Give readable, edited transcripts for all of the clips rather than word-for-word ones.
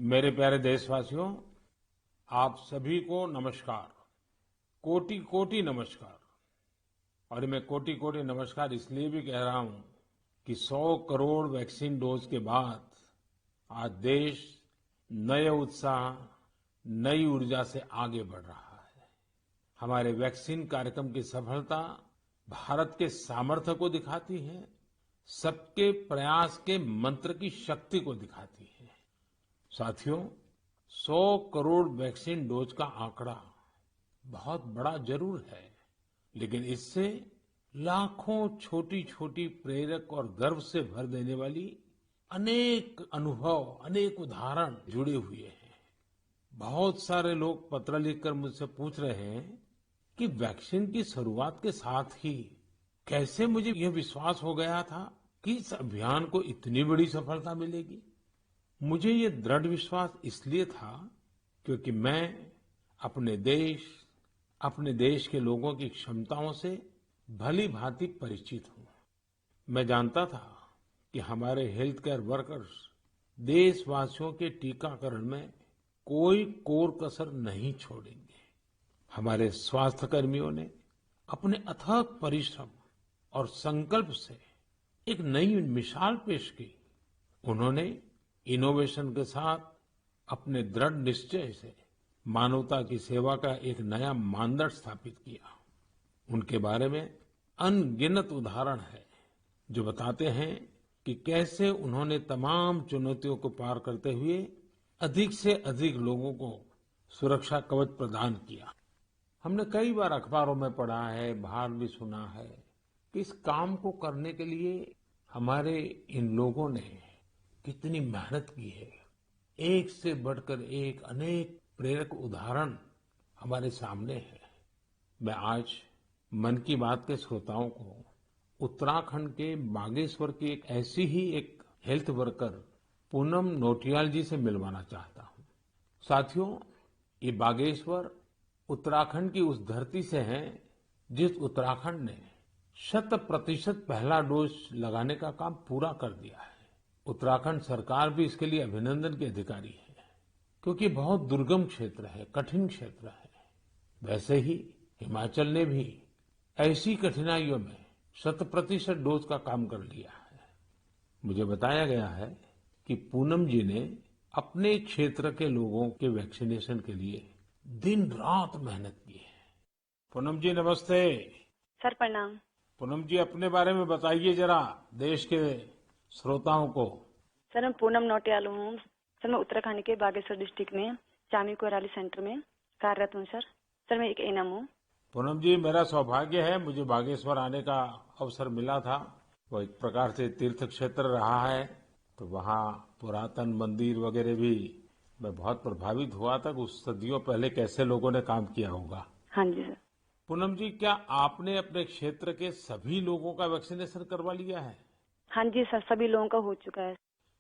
मेरे प्यारे देशवासियों, आप सभी को नमस्कार। कोटि कोटि नमस्कार। और मैं कोटि कोटि नमस्कार इसलिए भी कह रहा हूं कि 100 करोड़ वैक्सीन डोज के बाद आज देश नए उत्साह, नई ऊर्जा से आगे बढ़ रहा है। हमारे वैक्सीन कार्यक्रम की सफलता भारत के सामर्थ्य को दिखाती है, सबके प्रयास के मंत्र की शक्ति को दिखाती है। साथियों, 100 करोड़ वैक्सीन डोज का आंकड़ा बहुत बड़ा जरूर है, लेकिन इससे लाखों छोटी छोटी प्रेरक और गर्व से भर देने वाली अनेक अनुभव, अनेक उदाहरण जुड़े हुए हैं। बहुत सारे लोग पत्र लिखकर मुझसे पूछ रहे हैं कि वैक्सीन की शुरुआत के साथ ही कैसे मुझे यह विश्वास हो गया था कि इस अभियान को इतनी बड़ी सफलता मिलेगी। मुझे ये दृढ़ विश्वास इसलिए था क्योंकि मैं अपने देश के लोगों की क्षमताओं से भली भांति परिचित हूं। मैं जानता था कि हमारे हेल्थ केयर वर्कर्स देशवासियों के टीकाकरण में कोई कोर कसर नहीं छोड़ेंगे। हमारे स्वास्थ्य कर्मियों ने अपने अथक परिश्रम और संकल्प से एक नई मिसाल पेश की। उन्होंने इनोवेशन के साथ अपने दृढ़ निश्चय से मानवता की सेवा का एक नया मानदंड स्थापित किया। उनके बारे में अनगिनत उदाहरण है जो बताते हैं कि कैसे उन्होंने तमाम चुनौतियों को पार करते हुए अधिक से अधिक लोगों को सुरक्षा कवच प्रदान किया। हमने कई बार अखबारों में पढ़ा है, बाहर भी सुना है कि इस काम को करने के लिए हमारे इन लोगों ने कितनी मेहनत की है। एक से बढ़कर एक अनेक प्रेरक उदाहरण हमारे सामने है। मैं आज मन की बात के श्रोताओं को उत्तराखंड के बागेश्वर की एक ऐसी ही एक हेल्थ वर्कर पूनम नौटियाल जी से मिलवाना चाहता हूं। साथियों, ये बागेश्वर उत्तराखंड की उस धरती से है जिस उत्तराखंड ने 100% पहला डोज लगाने का काम पूरा कर दिया है। उत्तराखंड सरकार भी इसके लिए अभिनंदन की अधिकारी है, क्योंकि बहुत दुर्गम क्षेत्र है, कठिन क्षेत्र है। वैसे ही हिमाचल ने भी ऐसी कठिनाइयों में 100% डोज का काम कर लिया है। मुझे बताया गया है कि पूनम जी ने अपने क्षेत्र के लोगों के वैक्सीनेशन के लिए दिन रात मेहनत की है। पूनम जी नमस्ते। सर प्रणाम। पूनम जी, अपने बारे में बताइए जरा देश के श्रोताओं को। सर मैं पूनम नौटियाल हूँ। सर मैं उत्तराखंड के बागेश्वर डिस्ट्रिक्ट में चामी कोराली सेंटर में कार्यरत हूँ। सर मैं एक एएनएम हूँ। पूनम जी, मेरा सौभाग्य है, मुझे बागेश्वर आने का अवसर मिला था। वो एक प्रकार से तीर्थ क्षेत्र रहा है, तो वहाँ पुरातन मंदिर वगैरह भी मैं बहुत प्रभावित हुआ था कि उस सदियों पहले कैसे लोगों ने काम किया होगा। हाँ जी सर। पूनम जी, क्या आपने अपने क्षेत्र के सभी लोगों का वैक्सीनेशन करवा लिया है? हाँ जी सर, सभी लोगों का हो चुका है।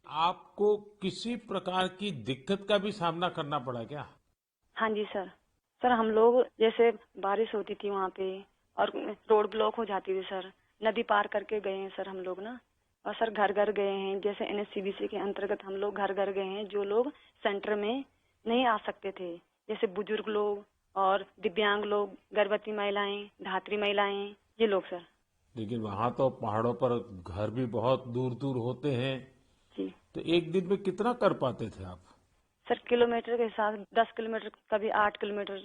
आपको किसी प्रकार की दिक्कत का भी सामना करना पड़ा क्या? हाँ जी सर। सर हम लोग जैसे बारिश होती थी वहाँ पे और रोड ब्लॉक हो जाती थी सर, नदी पार करके गए हैं सर हम लोग ना। और सर घर घर गए हैं, जैसे एनएचसीवीसी के अंतर्गत हम लोग घर घर गए हैं जो लोग सेंटर में नहीं आ सकते थे, जैसे बुजुर्ग लोग और दिव्यांग लोग, गर्भवती महिलाएं, धात्री महिलाएं, ये लोग सर। लेकिन वहाँ तो पहाड़ों पर घर भी बहुत दूर दूर होते हैं, जी तो एक दिन में कितना कर पाते थे आप? सर, किलोमीटर के हिसाब 10 किलोमीटर, कभी 8 किलोमीटर।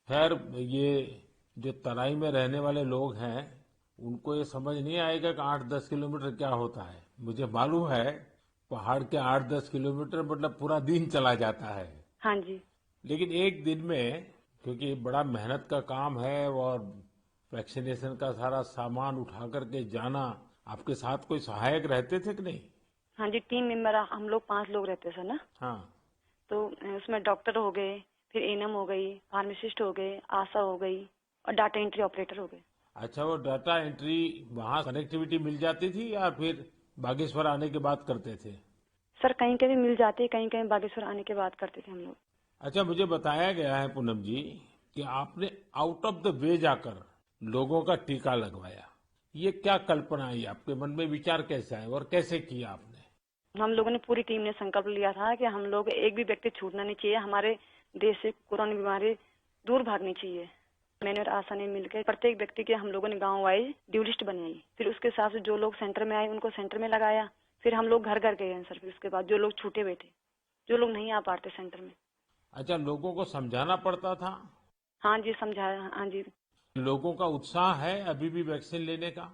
खैर, ये जो तराई में रहने वाले लोग हैं उनको ये समझ नहीं आएगा कि 8-10 किलोमीटर क्या होता है। मुझे मालूम है पहाड़ के 8-10 किलोमीटर मतलब पूरा दिन चला जाता है। हाँ जी। लेकिन एक दिन में, क्योंकि बड़ा मेहनत का काम है और वैक्सीनेशन का सारा सामान उठा करके जाना, आपके साथ कोई सहायक रहते थे कि नहीं? हाँ जी, टीम मेंबर हम लोग 5 लोग रहते हैं सर ना। हाँ। तो उसमें डॉक्टर हो गए, फिर एएनएम हो गई, फार्मासिस्ट हो गए, आशा हो गई और डाटा एंट्री ऑपरेटर हो गए। अच्छा, वो डाटा एंट्री वहाँ कनेक्टिविटी मिल जाती थी या फिर बागेश्वर आने के बाद करते थे? सर कहीं कहीं मिल जाते, कहीं कहीं बागेश्वर आने के बाद करते थे हम लोग। अच्छा, मुझे बताया गया है पूनम जी कि आपने आउट ऑफ द वे जाकर लोगों का टीका लगवाया। ये क्या कल्पना आई आपके मन में, विचार कैसे आया और कैसे किया आपने? हम लोगों ने पूरी टीम ने संकल्प लिया था कि हम लोग एक भी व्यक्ति छूटना नहीं चाहिए, हमारे देश से कोरोना बीमारी दूर भागनी चाहिए। मैंने और आशा ने मिलकर प्रत्येक व्यक्ति के हम लोगों ने गांव वाइज ड्यू लिस्ट बनाई। फिर उसके हिसाब से जो लोग सेंटर में आए उनको सेंटर में लगाया। फिर हम लोग घर घर गए हैं सर। फिर उसके बाद जो लोग छूटे हुए थे, जो लोग नहीं आ पाते सेंटर में। अच्छा, लोगों को समझाना पड़ता था? हाँ जी, समझाया। हाँ जी। लोगों का उत्साह है अभी भी वैक्सीन लेने का?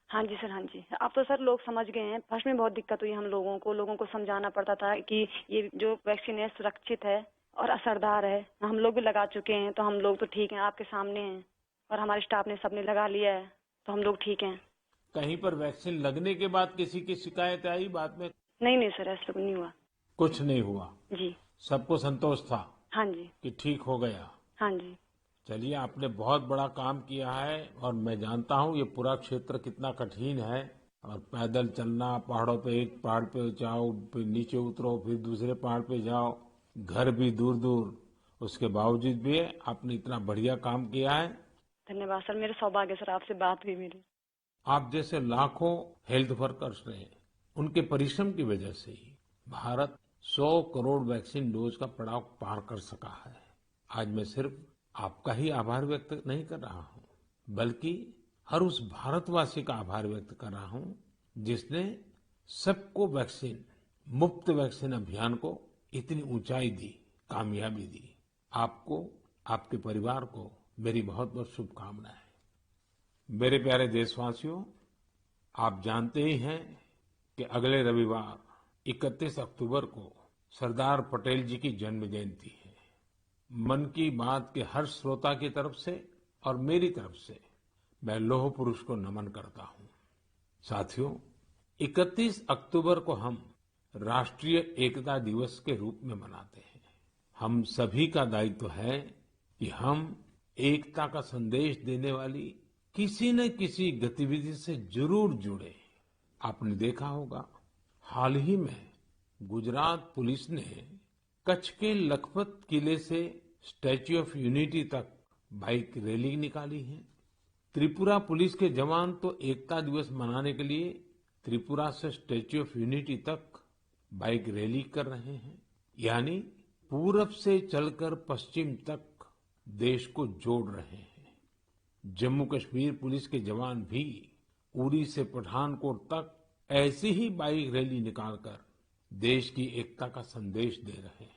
हाँ जी सर, हाँ जी। अब तो सर लोग समझ गए हैं। फर्स्ट में बहुत दिक्कत हुई हम लोगों को समझाना पड़ता था कि ये जो वैक्सीन है सुरक्षित है और असरदार है। हम लोग भी लगा चुके हैं, तो हम लोग तो ठीक हैं, आपके सामने हैं। और हमारे स्टाफ ने सबने लगा लिया है, तो हम लोग ठीक हैं। कहीं पर वैक्सीन लगने के बाद किसी की शिकायत आई बाद में? नहीं नहीं सर, ऐसा कुछ नहीं हुआ। कुछ नहीं हुआ? जी। सबको संतोष था हाँ जी। कि ठीक हो गया? हाँ जी। चलिए, आपने बहुत बड़ा काम किया है और मैं जानता हूँ ये पूरा क्षेत्र कितना कठिन है। और पैदल चलना, पहाड़ों पे, एक पहाड़ पे जाओ, फिर नीचे उतरो, फिर दूसरे पहाड़ पे जाओ, घर भी दूर दूर, उसके बावजूद भी आपने इतना बढ़िया काम किया है। धन्यवाद सर, मेरे सौभाग्य सर, आपसे बात हुई मेरी। आप जैसे लाखों हेल्थ वर्कर्स ने, उनके परिश्रम की वजह से ही भारत 100 करोड़ वैक्सीन डोज का पड़ाव पार कर सका है। आज मैं सिर्फ आपका ही आभार व्यक्त नहीं कर रहा हूँ, बल्कि हर उस भारतवासी का आभार व्यक्त कर रहा हूँ जिसने सबको वैक्सीन, मुफ्त वैक्सीन अभियान को इतनी ऊंचाई दी, कामयाबी दी। आपको, आपके परिवार को मेरी बहुत बहुत शुभकामनाएं। मेरे प्यारे देशवासियों, आप जानते ही हैं कि अगले रविवार 31 अक्टूबर को सरदार पटेल जी की जन्म जयंती है। मन की बात के हर श्रोता की तरफ से और मेरी तरफ से मैं लौह पुरुष को नमन करता हूं। साथियों, 31 अक्टूबर को हम राष्ट्रीय एकता दिवस के रूप में मनाते हैं। हम सभी का दायित्व है कि हम एकता का संदेश देने वाली किसी न किसी गतिविधि से जरूर जुड़े। आपने देखा होगा, हाल ही में गुजरात पुलिस ने कच्छ के लखपत किले से स्टैच्यू ऑफ यूनिटी तक बाइक रैली निकाली है। त्रिपुरा पुलिस के जवान तो एकता दिवस मनाने के लिए त्रिपुरा से स्टैच्यू ऑफ यूनिटी तक बाइक रैली कर रहे हैं। यानी पूरब से चलकर पश्चिम तक देश को जोड़ रहे हैं। जम्मू कश्मीर पुलिस के जवान भी उरी से पठानकोट तक ऐसी ही बाइक रैली निकालकर देश की एकता का संदेश दे रहे हैं।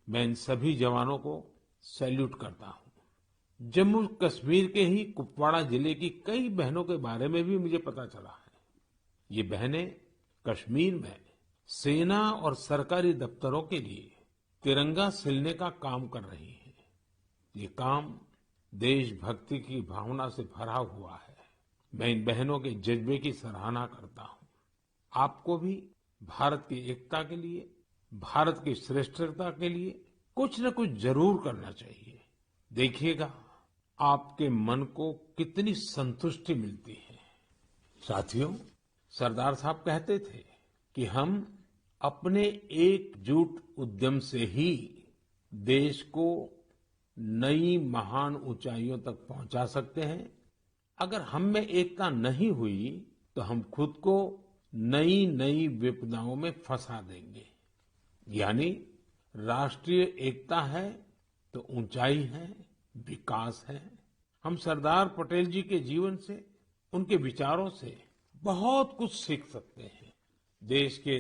मैं इन सभी जवानों को सैल्यूट करता हूं। जम्मू कश्मीर के ही कुपवाड़ा जिले की कई बहनों के बारे में भी मुझे पता चला है। ये बहनें कश्मीर में सेना और सरकारी दफ्तरों के लिए तिरंगा सिलने का काम कर रही हैं। ये काम देशभक्ति की भावना से भरा हुआ है। मैं इन बहनों के जज्बे की सराहना करता हूं। आपको भी भारत की एकता के लिए, भारत की श्रेष्ठता के लिए कुछ न कुछ जरूर करना चाहिए। देखिएगा, आपके मन को कितनी संतुष्टि मिलती है। साथियों, सरदार साहब कहते थे कि हम अपने एकजुट उद्यम से ही देश को नई महान ऊंचाइयों तक पहुंचा सकते हैं। अगर हम में एकता नहीं हुई तो हम खुद को नई नई विपदाओं में फंसा देंगे। यानी राष्ट्रीय एकता है तो ऊंचाई है, विकास है। हम सरदार पटेल जी के जीवन से, उनके विचारों से बहुत कुछ सीख सकते हैं। देश के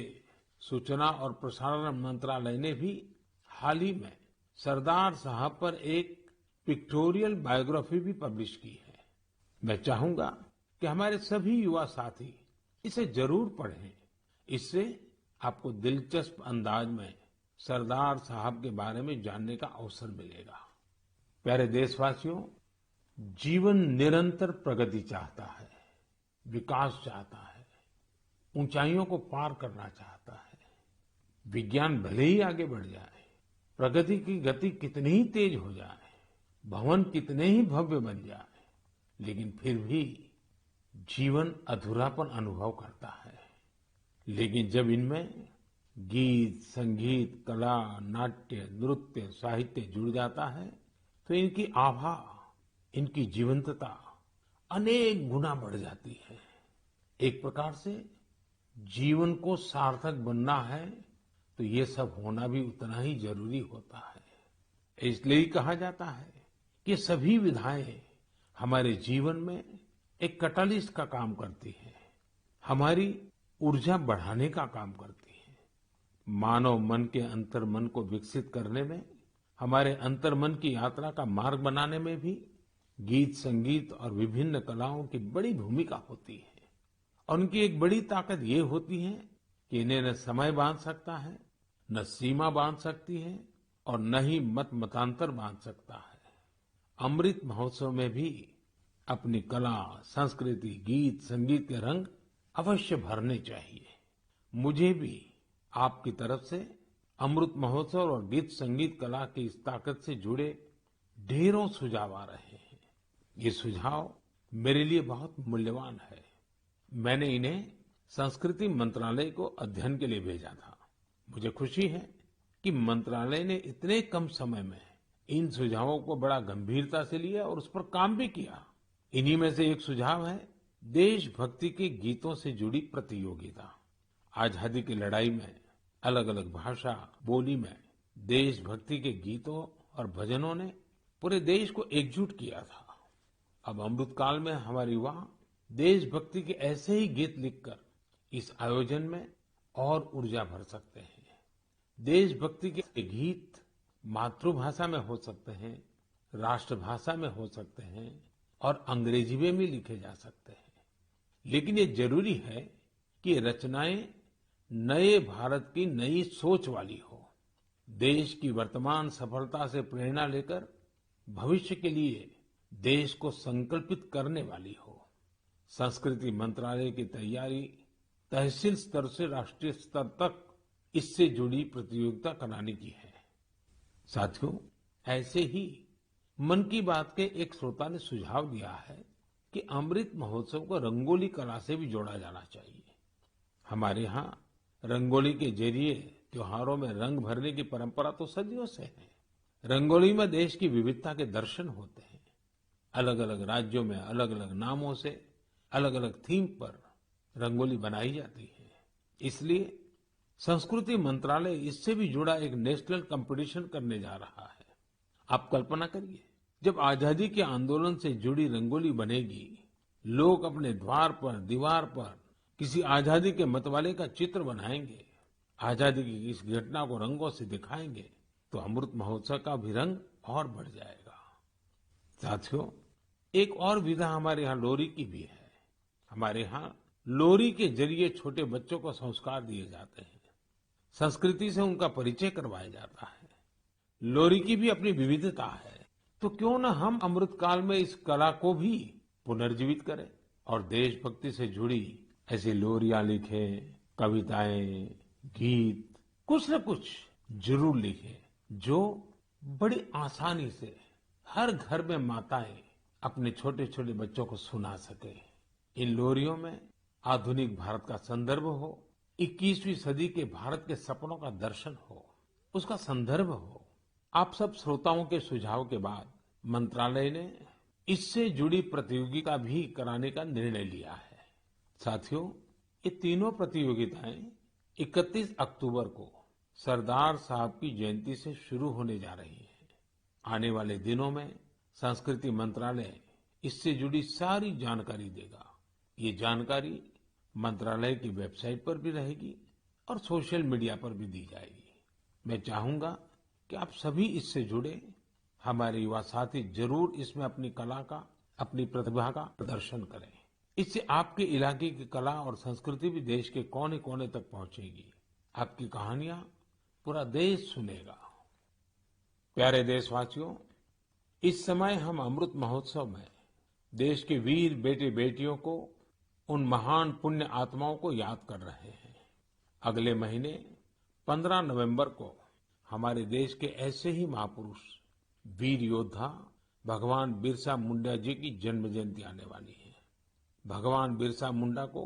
सूचना और प्रसारण मंत्रालय ने भी हाल ही में सरदार साहब पर एक पिक्टोरियल बायोग्राफी भी पब्लिश की है। मैं चाहूंगा कि हमारे सभी युवा साथी इसे जरूर पढ़ें। इससे आपको दिलचस्प अंदाज में सरदार साहब के बारे में जानने का अवसर मिलेगा। प्यारे देशवासियों, जीवन निरंतर प्रगति चाहता है, विकास चाहता है, ऊंचाइयों को पार करना चाहता है। विज्ञान भले ही आगे बढ़ जाए, प्रगति की गति कितनी ही तेज हो जाए, भवन कितने ही भव्य बन जाए, लेकिन फिर भी जीवन अधूरापन अनुभव करता है। लेकिन जब इनमें गीत, संगीत, कला, नाट्य, नृत्य, साहित्य जुड़ जाता है तो इनकी आभा, इनकी जीवंतता अनेक गुना बढ़ जाती है। एक प्रकार से जीवन को सार्थक बनना है तो ये सब होना भी उतना ही जरूरी होता है। इसलिए ही कहा जाता है कि सभी विधाएं हमारे जीवन में एक कैटलिस्ट का काम करती है, हमारी ऊर्जा बढ़ाने का काम करती है। मानव मन के अंतर्मन को विकसित करने में, हमारे अंतर्मन की यात्रा का मार्ग बनाने में भी गीत, संगीत और विभिन्न कलाओं की बड़ी भूमिका होती है। और उनकी एक बड़ी ताकत ये होती है कि इन्हें न समय बांध सकता है, न सीमा बांध सकती है और न ही मत मतांतर बांध सकता है। अमृत महोत्सव में भी अपनी कला, संस्कृति, गीत, संगीत के रंग अवश्य भरने चाहिए। मुझे भी आपकी तरफ से अमृत महोत्सव और गीत संगीत कला की इस ताकत से जुड़े ढेरों सुझाव आ रहे हैं। ये सुझाव मेरे लिए बहुत मूल्यवान है। मैंने इन्हें संस्कृति मंत्रालय को अध्ययन के लिए भेजा था। मुझे खुशी है कि मंत्रालय ने इतने कम समय में इन सुझावों को बड़ा गंभीरता से लिया और उस पर काम भी किया। इन्हीं में से एक सुझाव है देशभक्ति के गीतों से जुड़ी प्रतियोगिता। आजादी की लड़ाई में अलग अलग भाषा, बोली में देशभक्ति के गीतों और भजनों ने पूरे देश को एकजुट किया था। अब अमृतकाल में हमारे युवा देशभक्ति के ऐसे ही गीत लिखकर इस आयोजन में और ऊर्जा भर सकते हैं। देशभक्ति के गीत मातृभाषा में हो सकते हैं, राष्ट्रभाषा में हो सकते हैं और अंग्रेजी में भी लिखे जा सकते हैं। लेकिन ये जरूरी है कि ये रचनाएं नए भारत की नई सोच वाली हो, देश की वर्तमान सफलता से प्रेरणा लेकर भविष्य के लिए देश को संकल्पित करने वाली हो। संस्कृति मंत्रालय की तैयारी तहसील स्तर से राष्ट्रीय स्तर तक इससे जुड़ी प्रतियोगिता कराने की है। साथियों, ऐसे ही मन की बात के एक श्रोता ने सुझाव दिया है कि अमृत महोत्सव को रंगोली कला से भी जोड़ा जाना चाहिए। हमारे यहाँ रंगोली के जरिए त्योहारों में रंग भरने की परंपरा तो सदियों से है। रंगोली में देश की विविधता के दर्शन होते हैं। अलग अलग राज्यों में अलग अलग नामों से अलग अलग थीम पर रंगोली बनाई जाती है। इसलिए संस्कृति मंत्रालय इससे भी जुड़ा एक नेशनल कंपटीशन करने जा रहा है। आप कल्पना करिए, जब आजादी के आंदोलन से जुड़ी रंगोली बनेगी, लोग अपने द्वार पर, दीवार पर किसी आजादी के मतवाले का चित्र बनाएंगे, आजादी की इस घटना को रंगों से दिखाएंगे, तो अमृत महोत्सव का भी रंग और बढ़ जाएगा। साथियों, एक और विधा हमारे यहाँ लोरी की भी है। हमारे यहाँ लोरी के जरिए छोटे बच्चों को संस्कार दिए जाते हैं, संस्कृति से उनका परिचय करवाया जाता है। लोरी की भी अपनी विविधता है, तो क्यों न हम अमृतकाल में इस कला को भी पुनर्जीवित करें और देशभक्ति से जुड़ी ऐसी लोरियां लिखें, कविताएं, गीत, कुछ न कुछ जरूर लिखें, जो बड़ी आसानी से हर घर में माताएं अपने छोटे छोटे बच्चों को सुना सके। इन लोरियों में आधुनिक भारत का संदर्भ हो, 21वीं सदी के भारत के सपनों का दर्शन हो, उसका संदर्भ हो। आप सब श्रोताओं के सुझाव के बाद मंत्रालय ने इससे जुड़ी प्रतियोगिता भी कराने का निर्णय लिया है। साथियों, ये तीनों प्रतियोगिताएं 31 अक्टूबर को सरदार साहब की जयंती से शुरू होने जा रही हैं। आने वाले दिनों में संस्कृति मंत्रालय इससे जुड़ी सारी जानकारी देगा। ये जानकारी मंत्रालय की वेबसाइट पर भी रहेगी और सोशल मीडिया पर भी दी जाएगी। मैं चाहूंगा कि आप सभी इससे जुड़े, हमारे युवा साथी जरूर इसमें अपनी कला का, अपनी प्रतिभा का प्रदर्शन करें। इससे आपके इलाके की कला और संस्कृति भी देश के कोने कोने तक पहुंचेगी। आपकी कहानियां पूरा देश सुनेगा। प्यारे देशवासियों, इस समय हम अमृत महोत्सव में देश के वीर बेटे बेटियों को, उन महान पुण्य आत्माओं को याद कर रहे हैं। अगले महीने 15 नवंबर को हमारे देश के ऐसे ही महापुरुष, वीर योद्धा भगवान बिरसा मुंडा जी की जन्म जयंती आने वाली है। भगवान बिरसा मुंडा को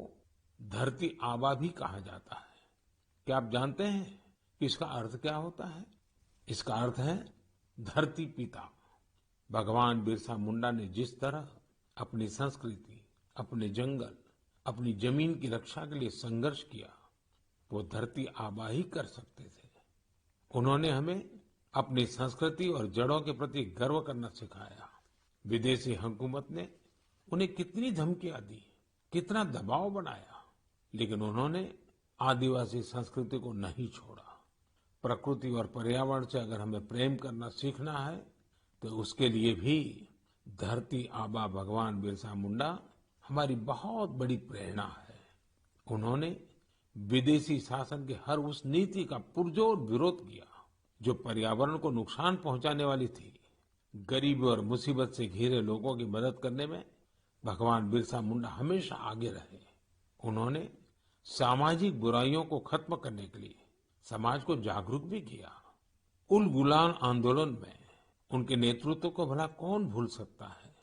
धरती आबा भी कहा जाता है। क्या आप जानते हैं कि इसका अर्थ क्या होता है? इसका अर्थ है धरती पिता। भगवान बिरसा मुंडा ने जिस तरह अपनी संस्कृति, अपने जंगल, अपनी जमीन की रक्षा के लिए संघर्ष किया, वो धरती आबा ही कर सकते थे। उन्होंने हमें अपनी संस्कृति और जड़ों के प्रति गर्व करना सिखाया। विदेशी हुकूमत ने उन्हें कितनी धमकियां दी, कितना दबाव बनाया, लेकिन उन्होंने आदिवासी संस्कृति को नहीं छोड़ा। प्रकृति और पर्यावरण से अगर हमें प्रेम करना सीखना है तो उसके लिए भी धरती आबा भगवान बिरसा मुंडा हमारी बहुत बड़ी प्रेरणा है। उन्होंने विदेशी शासन की हर उस नीति का पुरजोर विरोध किया जो पर्यावरण को नुकसान पहुंचाने वाली थी। गरीबी और मुसीबत से घिरे लोगों की मदद करने में भगवान बिरसा मुंडा हमेशा आगे रहे। उन्होंने सामाजिक बुराइयों को खत्म करने के लिए समाज को जागरूक भी किया। उल गुलान आंदोलन में उनके नेतृत्व को भला कौन भूल सकता है।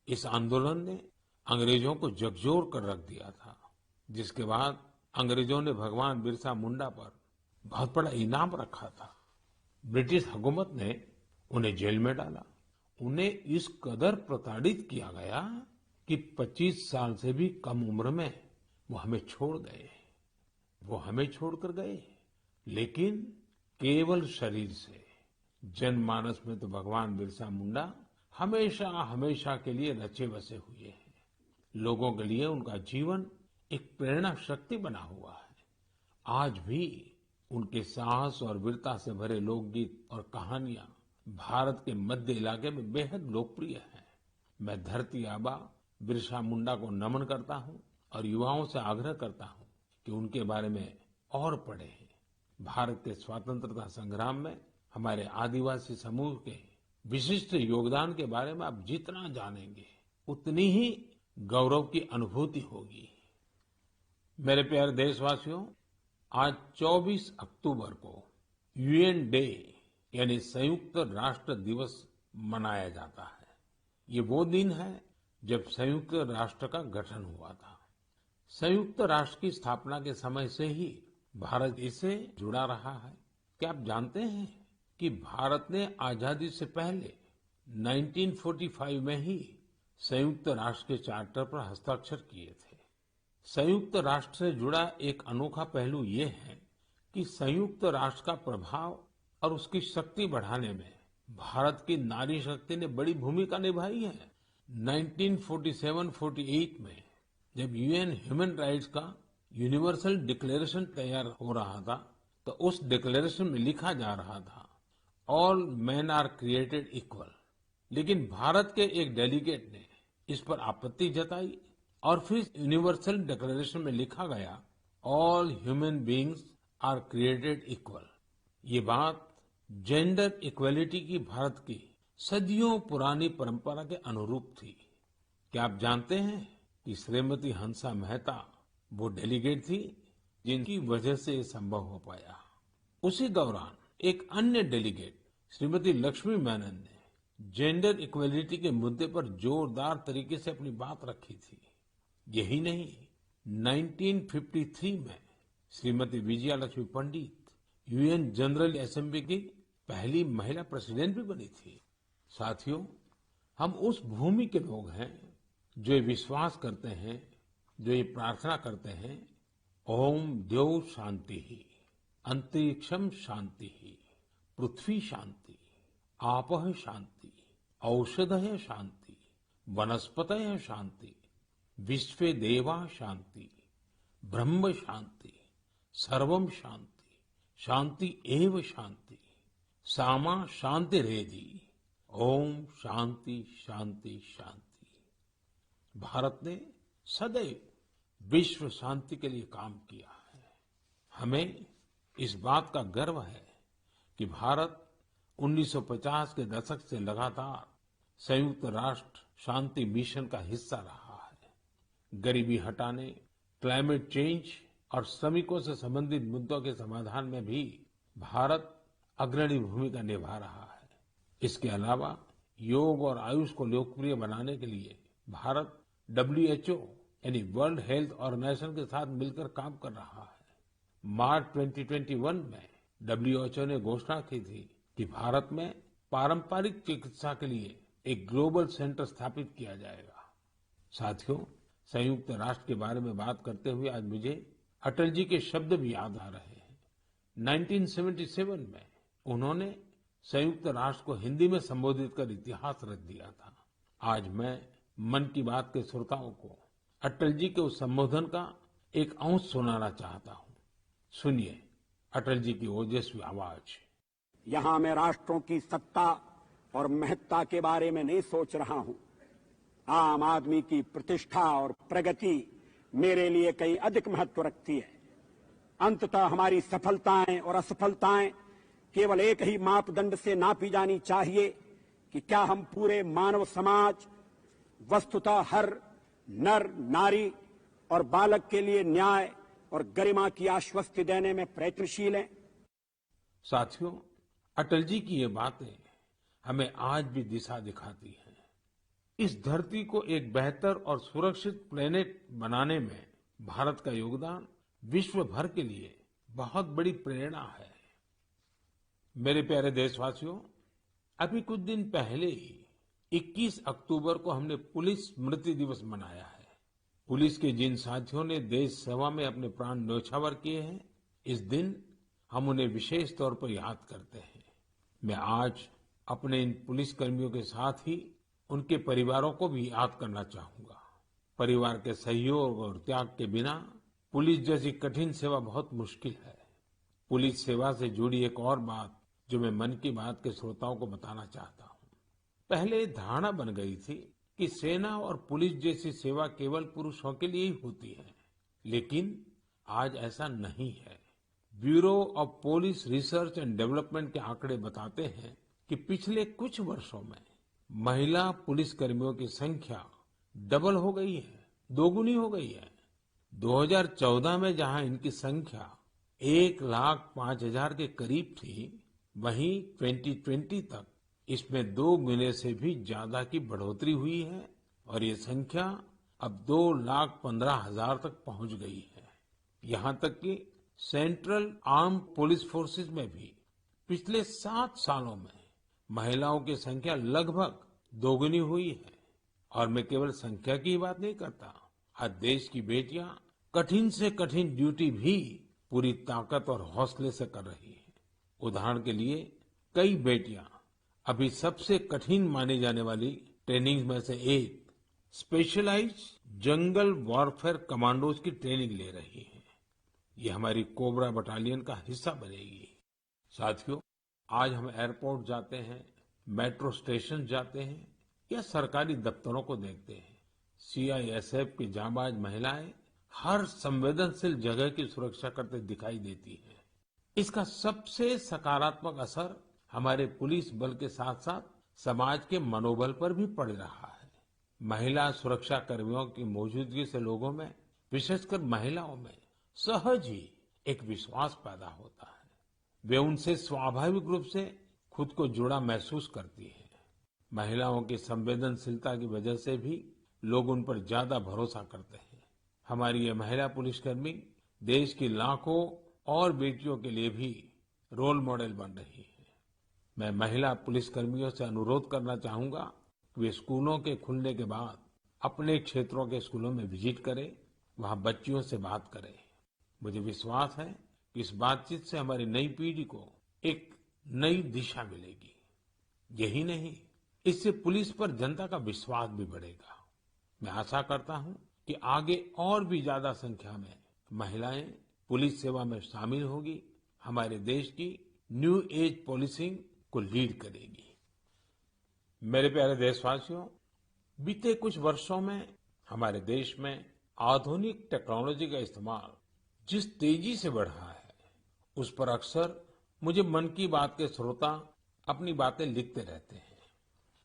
इस आंदोलन ने अंग्रेजों को झकझोर कर रख दिया था, जिसके बाद अंग्रेजों ने भगवान बिरसा मुंडा पर बहुत बड़ा इनाम रखा था। ब्रिटिश हुकूमत ने उन्हें जेल में डाला। उन्हें इस कदर प्रताड़ित किया गया कि 25 साल से भी कम उम्र में वो हमें छोड़ गए। वो हमें छोड़कर गए, लेकिन केवल शरीर से। जनमानस में तो भगवान बिरसा मुंडा हमेशा हमेशा के लिए रचे बसे हुए हैं। लोगों के लिए उनका जीवन एक प्रेरणा शक्ति बना हुआ है। आज भी उनके साहस और वीरता से भरे लोकगीत और कहानियां भारत के मध्य इलाके में बेहद लोकप्रिय हैं। मैं धरती आबा बिरसा मुंडा को नमन करता हूं और युवाओं से आग्रह करता हूं कि उनके बारे में और पढ़ें। भारत के स्वतंत्रता संग्राम में हमारे आदिवासी समूह के विशिष्ट योगदान के बारे में आप जितना जानेंगे उतनी ही गौरव की अनुभूति होगी। मेरे प्यारे देशवासियों, आज 24 अक्टूबर को यूएन डे यानी संयुक्त राष्ट्र दिवस मनाया जाता है। ये वो दिन है जब संयुक्त राष्ट्र का गठन हुआ था। संयुक्त राष्ट्र की स्थापना के समय से ही भारत इससे जुड़ा रहा है। क्या आप जानते हैं कि भारत ने आजादी से पहले 1945 में ही संयुक्त राष्ट्र के चार्टर पर हस्ताक्षर किए थे। संयुक्त राष्ट्र से जुड़ा एक अनोखा पहलू ये है कि संयुक्त राष्ट्र का प्रभाव और उसकी शक्ति बढ़ाने में भारत की नारी शक्ति ने बड़ी भूमिका निभाई है। 1947-48 में जब यूएन ह्यूमन राइट्स का यूनिवर्सल डिक्लेरेशन तैयार हो रहा था, तो उस डिक्लेरेशन में लिखा जा रहा था all man are created equal. लेकिन भारत के एक डेलीगेट ने इस पर आपत्ति जताई और फिर यूनिवर्सल डिक्लेरेशन में लिखा गया all human beings are created equal. ये बात जेंडर इक्वलिटी की भारत की सदियों पुरानी परंपरा के अनुरूप थी। क्या आप जानते हैं कि श्रीमती हंसा मेहता वो डेलीगेट थी जिनकी वजह से ये संभव हो पाया। उसी दौरान एक अन्य डेलीगेट श्रीमती लक्ष्मी मेनन ने जेंडर इक्वलिटी के मुद्दे पर जोरदार तरीके से अपनी बात रखी थी। यही नहीं, 1953 में श्रीमती विजया लक्ष्मी पंडित यूएन जनरल असेंबली की पहली महिला प्रेसिडेंट भी बनी थी। साथियों, हम उस भूमि के लोग हैं जो ये विश्वास करते हैं, जो ये प्रार्थना करते हैं, ओम द्यौः शांति, अंतरिक्षम शांति, पृथ्वी शांति, आपः शांति, औषधयः शांति, वनस्पतयः शांति, विश्वे देवा शांति, ब्रह्म शांति, सर्वम शांति, शांति एव शांति, सामा शांतिरेधि, ओम शांति शांति शांति। भारत ने सदैव विश्व शांति के लिए काम किया है। हमें इस बात का गर्व है कि भारत 1950 के दशक से लगातार संयुक्त राष्ट्र शांति मिशन का हिस्सा रहा है। गरीबी हटाने, क्लाइमेट चेंज और श्रमिकों से संबंधित मुद्दों के समाधान में भी भारत अग्रणी भूमिका निभा रहा है। इसके अलावा योग और आयुष को लोकप्रिय बनाने के लिए भारत WHO यानी वर्ल्ड हेल्थ ऑर्गेनाइजेशन के साथ मिलकर काम कर रहा है। मार्च 2021 में WHO ने घोषणा की थी कि भारत में पारंपरिक चिकित्सा के लिए एक ग्लोबल सेंटर स्थापित किया जाएगा। साथियों, संयुक्त राष्ट्र के बारे में बात करते हुए आज मुझे अटल जी के शब्द भी याद आ रहे हैं। 1977 में उन्होंने संयुक्त राष्ट्र को हिंदी में संबोधित कर इतिहास रच दिया था। आज मैं मन की बात के श्रोताओं को अटल जी के उस संबोधन का एक अंश सुनाना चाहता हूँ। सुनिए अटल जी की ओजस्वी आवाज। यहाँ मैं राष्ट्रों की सत्ता और महत्ता के बारे में नहीं सोच रहा हूँ। आम आदमी की प्रतिष्ठा और प्रगति मेरे लिए कहीं अधिक महत्व रखती है। अंततः हमारी सफलताएं और असफलताएं केवल एक ही मापदंड से नापी जानी चाहिए कि क्या हम पूरे मानव समाज, वस्तुतः हर नर नारी और बालक के लिए न्याय और गरिमा की आश्वस्ति देने में प्रयत्नशील हैं। साथियों, अटल जी की ये बातें हमें आज भी दिशा दिखाती हैं। इस धरती को एक बेहतर और सुरक्षित प्लेनेट बनाने में भारत का योगदान विश्व भर के लिए बहुत बड़ी प्रेरणा है। मेरे प्यारे देशवासियों, अभी कुछ दिन पहले ही 21 अक्टूबर को हमने पुलिस स्मृति दिवस मनाया है। पुलिस के जिन साथियों ने देश सेवा में अपने प्राण न्योछावर किए हैं, इस दिन हम उन्हें विशेष तौर पर याद करते हैं। मैं आज अपने इन पुलिस कर्मियों के साथ ही उनके परिवारों को भी याद करना चाहूंगा। परिवार के सहयोग और त्याग के बिना पुलिस जैसी कठिन सेवा बहुत मुश्किल है। पुलिस सेवा से जुड़ी एक और बात जो मैं मन की बात के श्रोताओं को बताना चाहता हूँ। पहले धारणा बन गई थी कि सेना और पुलिस जैसी सेवा केवल पुरुषों के लिए ही होती है, लेकिन आज ऐसा नहीं है। Bureau of police research and development के आंकड़े बताते हैं कि पिछले कुछ वर्षों में महिला पुलिसकर्मियों की संख्या डबल हो गई है, दोगुनी हो गई है। 2014 में जहां इनकी संख्या 1,05,000 के करीब थी, वहीं 2020 तक इसमें 2 गुने से भी ज्यादा की बढ़ोतरी हुई है और ये संख्या अब 2,15,000 तक पहुंच गई है। यहां तक कि सेंट्रल आर्म पुलिस फोर्सेस में भी पिछले 7 सालों में महिलाओं की संख्या लगभग दोगुनी हुई है। और मैं केवल संख्या की बात नहीं करता। आज देश की बेटियां कठिन से कठिन ड्यूटी भी पूरी ताकत और हौसले से कर रही हैं। उदाहरण के लिए कई बेटियां अभी सबसे कठिन मानी जाने वाली ट्रेनिंग में से एक स्पेशलाइज्ड जंगल वॉरफेयर कमांडोज की ट्रेनिंग ले रही हैं। ये हमारी कोबरा बटालियन का हिस्सा बनेगी। साथियों, आज हम एयरपोर्ट जाते हैं, मेट्रो स्टेशन जाते हैं या सरकारी दफ्तरों को देखते हैं। सीआईएसएफ की जांबाज महिलाएं हर संवेदनशील जगह की सुरक्षा करते दिखाई देती हैं। इसका सबसे सकारात्मक असर हमारे पुलिस बल के साथ साथ समाज के मनोबल पर भी पड़ रहा है। महिला सुरक्षा कर्मियों की मौजूदगी से लोगों में, विशेषकर महिलाओं में, सहज ही एक विश्वास पैदा होता है। वे उनसे स्वाभाविक रूप से खुद को जुड़ा महसूस करती है। महिलाओं की संवेदनशीलता की वजह से भी लोग उन पर ज्यादा भरोसा करते हैं। हमारी ये महिला पुलिसकर्मी देश की लाखों और बेटियों के लिए भी रोल मॉडल बन रही है। मैं महिला पुलिसकर्मियों से अनुरोध करना चाहूंगा कि वे स्कूलों के खुलने के बाद अपने क्षेत्रों के स्कूलों में विजिट करें, वहां बच्चियों से बात करें। मुझे विश्वास है कि इस बातचीत से हमारी नई पीढ़ी को एक नई दिशा मिलेगी। यही नहीं, इससे पुलिस पर जनता का विश्वास भी बढ़ेगा। मैं आशा करता हूं कि आगे और भी ज्यादा संख्या में महिलाएं पुलिस सेवा में शामिल होगी, हमारे देश की न्यू एज पॉलिसिंग को लीड करेगी। मेरे प्यारे देशवासियों, बीते कुछ वर्षों में हमारे देश में आधुनिक टेक्नोलॉजी का इस्तेमाल जिस तेजी से बढ़ा है, उस पर अक्सर मुझे मन की बात के श्रोता अपनी बातें लिखते रहते हैं।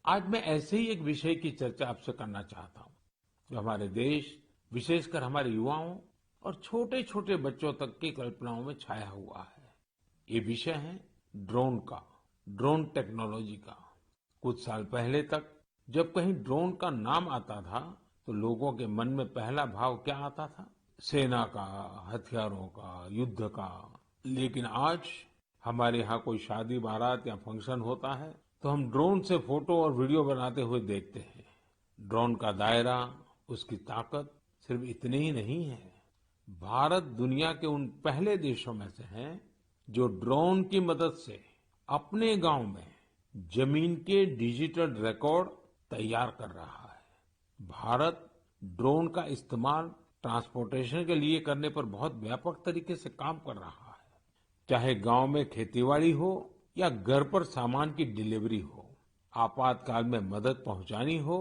आज मैं ऐसे ही एक विषय की चर्चा आपसे करना चाहता हूं जो हमारे देश, विशेषकर हमारे युवाओं और छोटे छोटे बच्चों तक की कल्पनाओं में छाया हुआ है। ये विषय है ड्रोन का, ड्रोन टेक्नोलॉजी का। कुछ साल पहले तक जब कहीं ड्रोन का नाम आता था तो लोगों के मन में पहला भाव क्या आता था? सेना का, हथियारों का, युद्ध का। लेकिन आज हमारे यहाँ कोई शादी बारात या फंक्शन होता है तो हम ड्रोन से फोटो और वीडियो बनाते हुए देखते हैं। ड्रोन का दायरा, उसकी ताकत सिर्फ इतने ही नहीं है, भारत दुनिया के उन पहले देशों में से है जो ड्रोन की मदद से अपने गांव में जमीन के डिजिटल रिकॉर्ड तैयार कर रहा है। भारत ड्रोन का इस्तेमाल ट्रांसपोर्टेशन के लिए करने पर बहुत व्यापक तरीके से काम कर रहा है। चाहे गांव में खेतीबाड़ी हो या घर पर सामान की डिलीवरी हो, आपातकाल में मदद पहुंचानी हो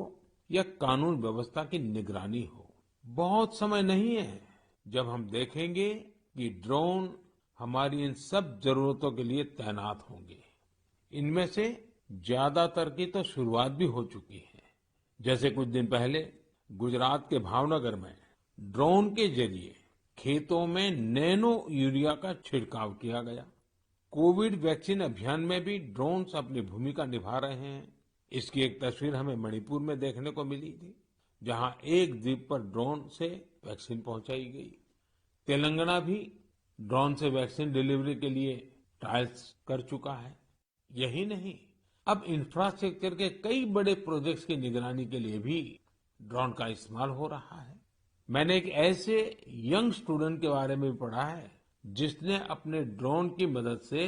या कानून व्यवस्था की निगरानी हो, बहुत समय नहीं है जब हम देखेंगे कि ड्रोन हमारी इन सब जरूरतों के लिए तैनात होंगे। इनमें से ज्यादातर की तो शुरुआत भी हो चुकी है। जैसे कुछ दिन पहले गुजरात के भावनगर में ड्रोन के जरिए खेतों में नैनो यूरिया का छिड़काव किया गया। कोविड वैक्सीन अभियान में भी ड्रोन्स अपनी भूमिका निभा रहे हैं। इसकी एक तस्वीर हमें मणिपुर में देखने को मिली थी, जहां एक द्वीप पर ड्रोन से वैक्सीन पहुंचाई गई। तेलंगाना भी ड्रोन से वैक्सीन डिलीवरी के लिए ट्रायल्स कर चुका है। यही नहीं, अब इंफ्रास्ट्रक्चर के कई बड़े प्रोजेक्ट्स की निगरानी के लिए भी ड्रोन का इस्तेमाल हो रहा है। मैंने एक ऐसे यंग स्टूडेंट के बारे में पढ़ा है जिसने अपने ड्रोन की मदद से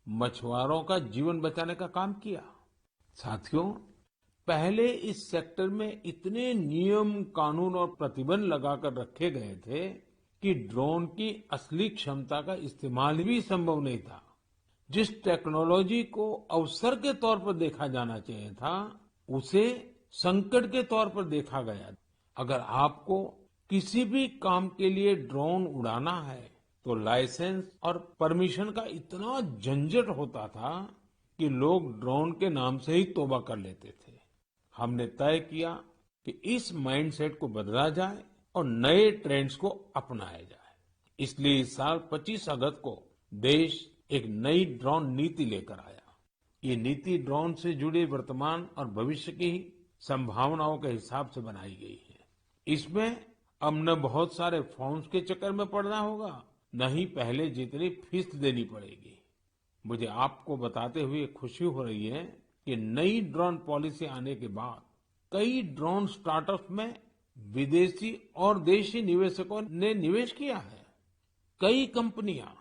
मछुआरों का जीवन बचाने का काम किया। साथियों, पहले इस सेक्टर में इतने नियम, कानून और प्रतिबंध लगाकर रखे गए थे कि ड्रोन की असली क्षमता का इस्तेमाल भी संभव नहीं था। जिस टेक्नोलॉजी को अवसर के तौर पर देखा जाना चाहिए था, उसे संकट के तौर पर देखा गया। अगर आपको किसी भी काम के लिए ड्रोन उड़ाना है तो लाइसेंस और परमिशन का इतना झंझट होता था कि लोग ड्रोन के नाम से ही तौबा कर लेते थे। हमने तय किया कि इस माइंडसेट को बदला जाए और नए ट्रेंड्स को अपनाया जाए। इसलिए इस साल 25 अगस्त को देश एक नई ड्रोन नीति लेकर आया। ये नीति ड्रोन से जुड़े वर्तमान और भविष्य की संभावनाओं के हिसाब से बनाई गई है। इसमें अब न बहुत सारे फॉर्म्स के चक्कर में पड़ना होगा, न ही पहले जितनी फीस देनी पड़ेगी। मुझे आपको बताते हुए खुशी हो रही है कि नई ड्रोन पॉलिसी आने के बाद कई ड्रोन स्टार्टअप्स में विदेशी और देशी निवेशकों ने निवेश किया है। कई कंपनियां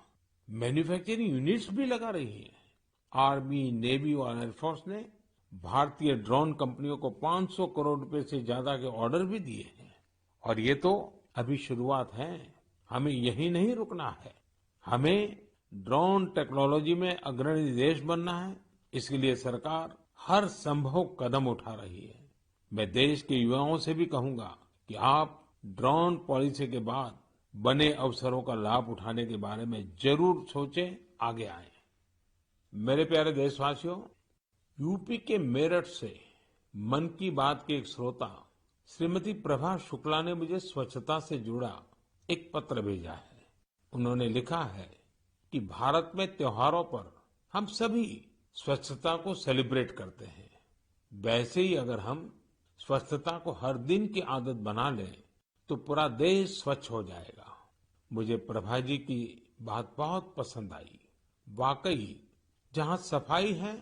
मैन्युफैक्चरिंग यूनिट्स भी लगा रही हैं। आर्मी, नेवी और एयरफोर्स ने भारतीय ड्रोन कंपनियों को 500 करोड़ रुपए से ज्यादा के ऑर्डर भी दिए हैं। और ये तो अभी शुरुआत है। हमें यही नहीं रुकना है। हमें ड्रोन टेक्नोलॉजी में अग्रणी देश बनना है। इसके लिए सरकार हर संभव कदम उठा रही है। मैं देश के युवाओं से भी कहूंगा कि आप ड्रोन पॉलिसी के बाद बने अवसरों का लाभ उठाने के बारे में जरूर सोचें, आगे आएं। मेरे प्यारे देशवासियों, यूपी के मेरठ से मन की बात के एक श्रोता श्रीमती प्रभा शुक्ला ने मुझे स्वच्छता से जुड़ा एक पत्र भेजा है। उन्होंने लिखा है कि भारत में त्योहारों पर हम सभी स्वच्छता को सेलिब्रेट करते हैं। वैसे ही अगर हम स्वच्छता को हर दिन की आदत बना लें तो पूरा देश स्वच्छ हो जाएगा। मुझे प्रभा जी की बात बहुत पसंद आई। वाकई जहां सफाई है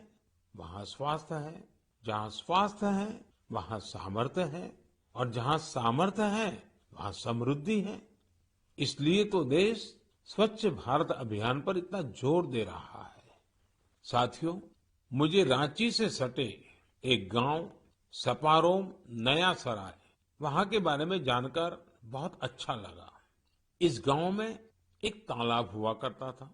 वहां स्वास्थ्य है, जहां स्वास्थ्य है वहां सामर्थ्य है, और जहां सामर्थ्य है वहां समृद्धि है। इसलिए तो देश स्वच्छ भारत अभियान पर इतना जोर दे रहा है। साथियों, मुझे रांची से सटे एक गांव सपारोम नया सराय, वहां के बारे में जानकर बहुत अच्छा लगा। इस गांव में एक तालाब हुआ करता था,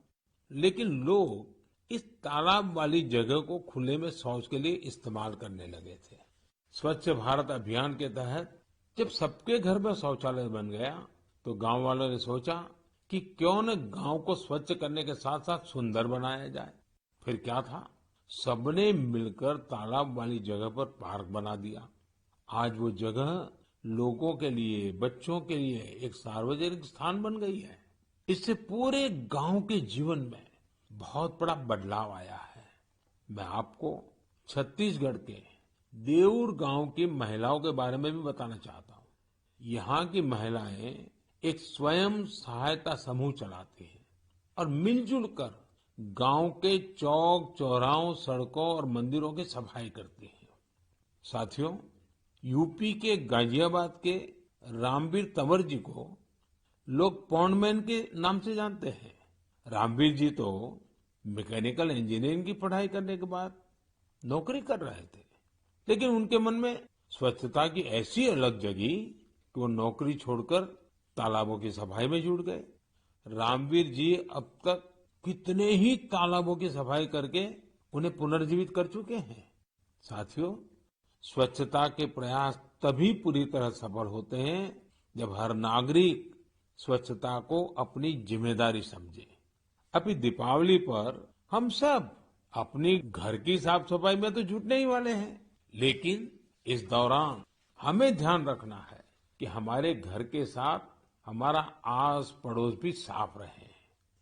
लेकिन लोग इस तालाब वाली जगह को खुले में शौच के लिए इस्तेमाल करने लगे थे। स्वच्छ भारत अभियान के तहत जब सबके घर में शौचालय बन गया तो गांव वालों ने सोचा कि क्यों न गांव को स्वच्छ करने के साथ साथ सुंदर बनाया जाए। फिर क्या था, सबने मिलकर तालाब वाली जगह पर पार्क बना दिया। आज वो जगह लोगों के लिए, बच्चों के लिए एक सार्वजनिक स्थान बन गई है। इससे पूरे गांव के जीवन में बहुत बड़ा बदलाव आया है। मैं आपको छत्तीसगढ़ के देऊर गांव की महिलाओं के बारे में भी बताना चाहता हूँ। यहाँ की महिलाएं एक स्वयं सहायता समूह चलाती हैं और मिलजुल कर गांव के चौक चौराहों, सड़कों और मंदिरों की सफाई करती हैं। साथियों, यूपी के गाजियाबाद के रामवीर तंवर जी को लोग पॉन्डमैन के नाम से जानते हैं। रामवीर जी तो मैकेनिकल इंजीनियरिंग की पढ़ाई करने के बाद नौकरी कर रहे थे, लेकिन उनके मन में स्वच्छता की ऐसी अलग जगी कि वो नौकरी छोड़कर तालाबों की सफाई में जुट गए। रामवीर जी अब तक कितने ही तालाबों की सफाई करके उन्हें पुनर्जीवित कर चुके हैं। साथियों, स्वच्छता के प्रयास तभी पूरी तरह सफल होते हैं जब हर नागरिक स्वच्छता को अपनी जिम्मेदारी समझे। अभी दीपावली पर हम सब अपनी घर की साफ सफाई में तो जुटने ही वाले हैं, लेकिन इस दौरान हमें ध्यान रखना है कि हमारे घर के साथ हमारा आस पड़ोस भी साफ रहे।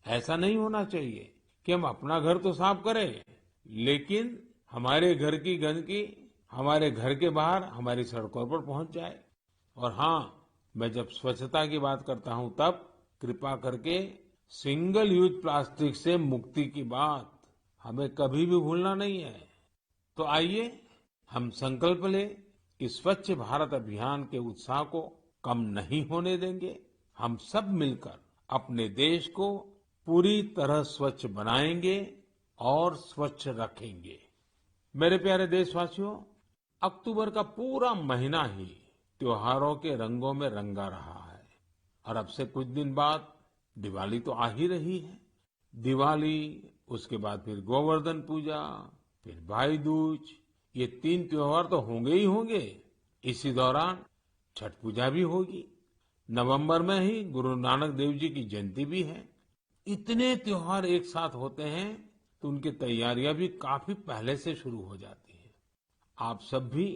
ऐसा नहीं होना चाहिए कि हम अपना घर तो साफ करें, लेकिन हमारे घर की गंदगी हमारे घर के बाहर हमारी सड़कों पर पहुंच जाए। और हाँ, मैं जब स्वच्छता की बात करता हूं तब कृपा करके सिंगल यूज प्लास्टिक से मुक्ति की बात हमें कभी भी भूलना नहीं है। तो आइए हम संकल्प लें कि स्वच्छ भारत अभियान के उत्साह को कम नहीं होने देंगे। हम सब मिलकर अपने देश को पूरी तरह स्वच्छ बनाएंगे और स्वच्छ रखेंगे। मेरे प्यारे देशवासियों, अक्टूबर का पूरा महीना ही त्योहारों के रंगों में रंगा रहा है और अब से कुछ दिन बाद दिवाली तो आ ही रही है। दिवाली, उसके बाद फिर गोवर्धन पूजा, फिर भाई दूज, ये 3 त्योहार तो होंगे ही होंगे। इसी दौरान छठ पूजा भी होगी। नवंबर में ही गुरु नानक देव जी की जयंती भी है। इतने त्योहार एक साथ होते हैं तो उनकी तैयारियां भी काफी पहले से शुरू हो जाती हैं। आप सब भी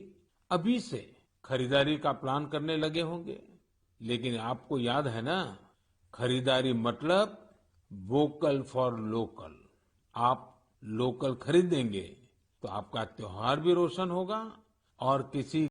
अभी से खरीदारी का प्लान करने लगे होंगे, लेकिन आपको याद है ना, खरीदारी मतलब वोकल फॉर लोकल। आप लोकल खरीदेंगे तो आपका त्योहार भी रोशन होगा और किसी